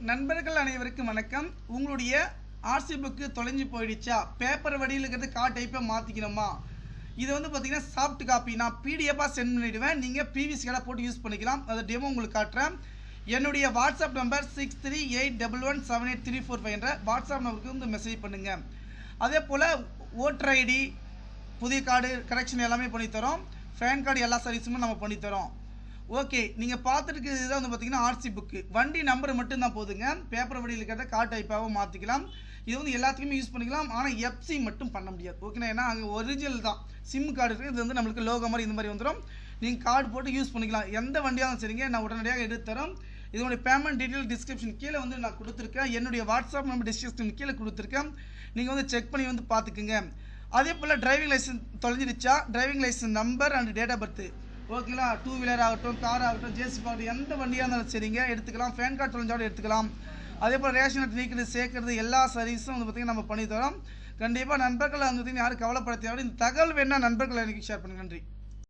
நண்பர்கள் அனைவருக்கும் வணக்கம். உங்களுடைய ஆர்சி புக்கு தொலைஞ்சு போயிடுச்சா, பேப்பர் வடியில் இருக்கிறது டைப்பை மாற்றிக்கணுமா? இது வந்து பார்த்தீங்கன்னா சாஃப்ட் காப்பி நான் பிடிஎஃபாக சென்ட் பண்ணிவிடுவேன். நீங்கள் பிவிசி கார்டாக போட்டு யூஸ் பண்ணிக்கலாம். அதை டெமோ உங்களுக்கு காட்டுறேன். என்னுடைய வாட்ஸ்அப் நம்பர் 6381178345 என்ற வாட்ஸ்அப் நம்பருக்கு வந்து மெசேஜ் பண்ணுங்கள். அதே போல் ஓட்டர் ஐடி, புதிய கார்டு கரெக்ஷன் எல்லாமே பண்ணித்தரோம். ஃபேன் கார்டு எல்லா சர்வீஸுமே நம்ம பண்ணித்தரோம். ஓகே, நீங்கள் பார்த்துருக்கிறது தான் வந்து பார்த்தீங்கன்னா ஆர்சி புக்கு. வண்டி நம்பர் மட்டும்தான் போதுங்க. பேப்பர் வடியில் இருக்கிறத கார்டு டைப்பாகவும் மாற்றிக்கலாம். இது வந்து எல்லாத்துக்குமே யூஸ் பண்ணிக்கலாம். ஆனால் எஃப்சி மட்டும் பண்ண முடியாது. ஓகேண்ணா, ஏன்னா அங்கே ஒரிஜினல் தான் சிம் கார்டு இருக்குது. இது வந்து நம்மளுக்கு லோகோ மாதிரி இந்த மாதிரி வந்துடும். நீங்கள் கார்டு போட்டு யூஸ் பண்ணிக்கலாம். எந்த வண்டியாகவும் சரிங்க, நான் உடனடியாக எடுத்து தரோம். இதனுடைய பேமெண்ட் டீட்டெயில் டிஸ்கிரிப்ஷன் கீழே வந்து நான் கொடுத்துருக்கேன். என்னுடைய வாட்ஸ்அப் நம்பர் டிஸ்கிரிப்ஷன் கீழே கொடுத்துருக்கேன். நீங்கள் வந்து செக் பண்ணி வந்து பார்த்துக்குங்க. அதே போல் டிரைவிங் லைசன்ஸ் தொலைஞ்சிடுச்சா, driving licence number and date of birth, ஓகேங்களா, டூ வீலர் ஆகட்டும், கார் ஆகட்டும், ஜேசிபி ஆகட்டும், எந்த வண்டியாக இருந்தாலும் சரிங்க எடுத்துக்கலாம். ஃபேன் கார்டு தொலைஞ்சாலும் எடுத்துக்கலாம். அதே போல் ரேஷன் கார்டு நீக்கிறது, சேர்க்கறது எல்லா சர்வீஸும் வந்து பார்த்திங்கன்னா நம்ம பண்ணி தரோம். கண்டிப்பாக நண்பர்கள் வந்து பார்த்திங்கன்னா யாரும் கவலைப்பட தேவை. இந்த தகவல் வேணால் நண்பர்கள் எனக்கு ஷேர் பண்ணுங்கள். நன்றி.